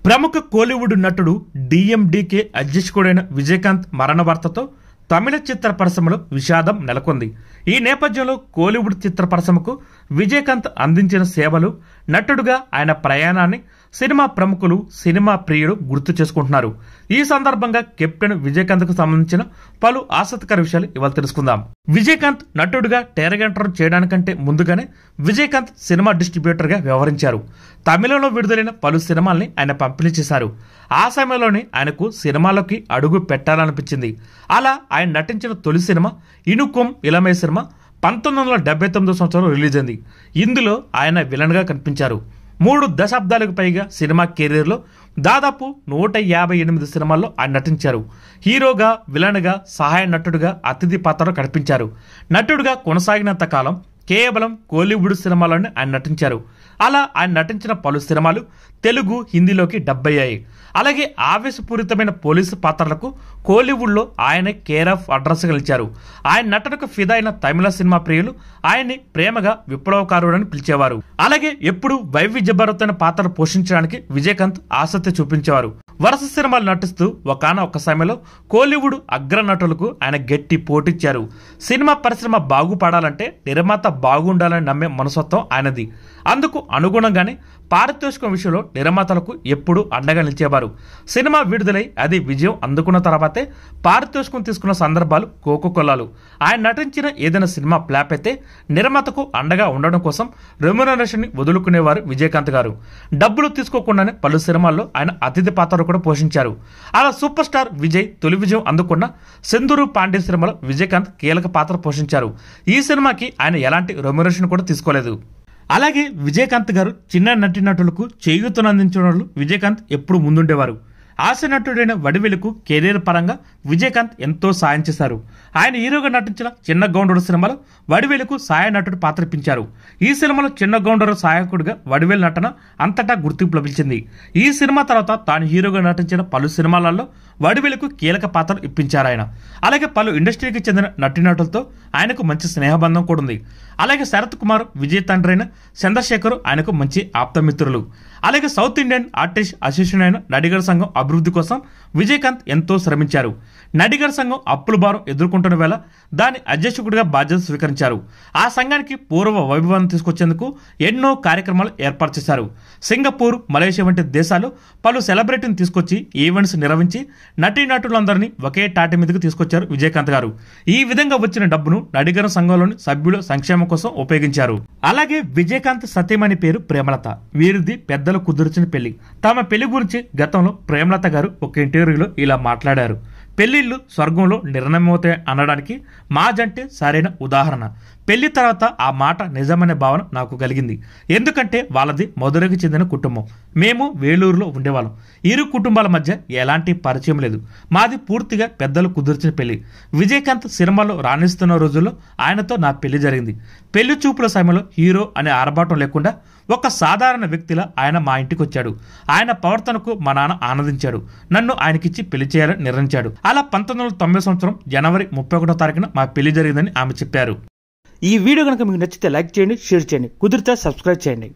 ప్రముఖ కోలీవుడ్ నటుడు డిఎండికే అధ్యక్షుడైన విజయకాంత్ మరణ వార్తతో తమిళ చిత్ర పరిశ్రమలో విషాదం నెలకొంది. ఈ నేపథ్యంలో కోలీవుడ్ చిత్ర పరిశ్రమకు విజయకాంత్ అందించిన సేవలు, నటుడుగా ఆయన ప్రయాణాన్ని సినిమా ప్రముఖులు, సినిమా ప్రియులు గుర్తు చేసుకుంటున్నారు. ఈ సందర్భంగా కెప్టెన్ విజయకాంత్ కు సంబంధించిన పలు ఆసక్తికర విషయాలు ఇవాళ తెలుసుకుందాం. విజయకాంత్ నటుడుగా తెరగంటరం చేయడానికంటే ముందుగానే విజయకాంత్ సినిమా డిస్ట్రిబ్యూటర్ గా వ్యవహరించారు. తమిళంలో విడుదలైన పలు సినిమాల్ని ఆయన పంపిణీ చేశారు. ఆ సమయంలోనే ఆయనకు సినిమాలోకి అడుగు పెట్టాలనిపించింది. అలా ఆయన నటించిన తొలి సినిమా ఇనుకొం ఇలమై సినిమా 1979 సంవత్సరంలో రిలీజ్ అయింది. ఇందులో ఆయన విలన్ గా కనిపించారు. 3 దశాబ్దాలకు పైగా సినిమా కెరీర్లో దాదాపు 158 సినిమాల్లో ఆయన నటించారు. హీరోగా, విలన్ గా, సహాయ నటుడుగా అతిథి పాత్రలో కనిపించారు. నటుడుగా కొనసాగినంత కాలం కేవలం కోలీవుడ్ సినిమాలోనే ఆయన నటించారు. అలా ఆయన నటించిన పలు సినిమాలు తెలుగు, హిందీలోకి డబ్ అయ్యాయి. అలాగే ఆవేశపూరితమైన పోలీసు పాత్రలకు కోలీవుడ్లో ఆయన కేర్ ఆఫ్ అడ్రస్ గెలిచారు. ఆయన నటనకు ఫిదా అయిన తమిళ సినిమా ప్రియులు ఆయన్ని ప్రేమగా విప్లవకారుడని పిలిచేవారు. అలాగే ఎప్పుడు వైవిధ్యభరితమైన పాత్రలు పోషించడానికి విజయకాంత్ ఆసక్తి చూపించేవారు. వరుస సినిమాలు నటిస్తూ ఒకానొక సమయంలో కోలీవుడ్ అగ్ర నటులకు ఆయన గట్టి పోటీచ్చారు. సినిమా పరిశ్రమ బాగుపడాలంటే నిర్మాత బాగుండాలని నమ్మే మనస్తత్వం ఆయనది. అందుకు అనుగుణంగానే పారితోషికం విషయంలో నిర్మాతలకు ఎప్పుడూ అండగా నిలిచేవారు. సినిమా విడుదలై అది విజయం అందుకున్న తర్వాతే పారితోషికం తీసుకున్న సందర్భాలు కోకొల్లలు. ఆయన నటించిన ఏదైనా సినిమా ఫ్లాప్ అయితే నిర్మాతకు అండగా ఉండడం కోసం రెమ్యునరేషన్ ని వదులుకునేవారు విజయకాంత్ గారు. డబ్బులు తీసుకోకుండానే పలు సినిమాల్లో ఆయన అతిథి పాత్ర కూడా పోషించారు. అలా సూపర్ స్టార్ విజయ్ తొలి విజయం అందుకున్న సెందూరు పాండే సినిమాలో విజయకాంత్ కీలక పాత్ర పోషించారు. ఈ సినిమాకి ఆయన ఎలాంటి రెమ్యునరేషన్ కూడా తీసుకోలేదు. అలాగే విజయకాంత్ గారు చిన్న నటీనటులకు చేయూతనందించడంలో విజయకాంత్ ఎప్పుడు ముందుండేవారు. హాస్య నటుడైన వడివేలుకు కెరీర్ పరంగా విజయకాంత్ ఎంతో సాయం చేశారు. ఆయన హీరోగా నటించిన చిన్న గౌండరు సినిమాలో వడివేలుకు సహాయ నటుడు పాత్ర ఇప్పించారు. ఈ సినిమాలో చిన్న గౌండరు సహాయకుడిగా వడివేలు నటన అంతటా గుర్తింపు లభించింది. ఈ సినిమా తర్వాత తాను హీరోగా నటించిన పలు సినిమాలలో వడివేలుకు కీలక పాత్రలు ఇప్పించారు ఆయన. అలాగే పలు ఇండస్ట్రీకి చెందిన నటీనటులతో ఆయనకు మంచి స్నేహబంధం కూడా ఉంది. అలాగే శరత్ కుమార్, విజయ్ తండ్రి చంద్రశేఖర్ ఆయనకు మంచి ఆప్తమిత్రులు. అలాగే సౌత్ ఇండియన్ ఆర్టిస్ట్ అసోసియేషన్ అయిన నడిగర్ సంఘం అభివృద్ధి కోసం విజయకాంత్ ఎంతో శ్రమించారు. నడిగర్ సంఘం అప్పుల భారం ఎదుర్కొంటున్న వేళ దాని అధ్యక్షుడిగా బాధ్యత స్వీకరించారు. ఆ సంఘానికి పూర్వ వైభవాన్ని తీసుకొచ్చేందుకు ఎన్నో కార్యక్రమాలు ఏర్పాటు చేశారు. సింగపూర్, మలేషియా వంటి దేశాలు పలు సెలబ్రిటీని తీసుకొచ్చి ఈవెంట్స్ నిర్వహించి నటీనటులందరినీ ఒకే తాటి మీదకి తీసుకొచ్చారు విజయకాంత్ గారు. ఈ విధంగా వచ్చిన డబ్బును నడిగర్ సంఘంలోని సభ్యుల సంక్షేమం కోసం ఉపయోగించారు. అలాగే విజయకాంత్ సతీమణి పేరు ప్రేమలత. వీరిది పెద్దలు కుదుర్చిన పెళ్లి. తమ పెళ్లి గురించి గతంలో ప్రేమలత గారు ఒక ఇంటర్వ్యూలో ఇలా మాట్లాడారు. పెళ్లిళ్ళు స్వర్గంలో నిర్ణయమవుతాయి అనడానికి మా జంటే సరైన ఉదాహరణ. పెళ్లి తర్వాత ఆ మాట నిజమనే భావన నాకు కలిగింది. ఎందుకంటే వాళ్ళది మధురకి చెందిన కుటుంబం. మేము వేలూరులో ఉండేవాళ్ళం. ఇరు కుటుంబాల మధ్య ఎలాంటి పరిచయం లేదు. మాది పూర్తిగా పెద్దలు కుదిర్చిన పెళ్లి. విజయకాంత్ సినిమాలో రాణిస్తున్న రోజుల్లో ఆయనతో నా పెళ్లి జరిగింది. పెళ్లి చూపుల సమయంలో హీరో అనే ఆర్భాటం లేకుండా ఒక సాధారణ వ్యక్తిలా ఆయన మా ఇంటికి వచ్చాడు. ఆయన ప్రవర్తనకు మా నాన్న ఆనందించాడు. నన్ను ఆయనకిచ్చి పెళ్లి చేయాలని నిర్ణయించాడు. అలా 1990 సంవత్సరం జనవరి 31వ తారీఖున మా పెళ్లి జరిగిందని ఆమె చెప్పారు. ఈ వీడియో కనుక మీకు నచ్చితే లైక్ చేయండి, షేర్ చేయండి, కుదిరితే సబ్స్క్రైబ్ చేయండి.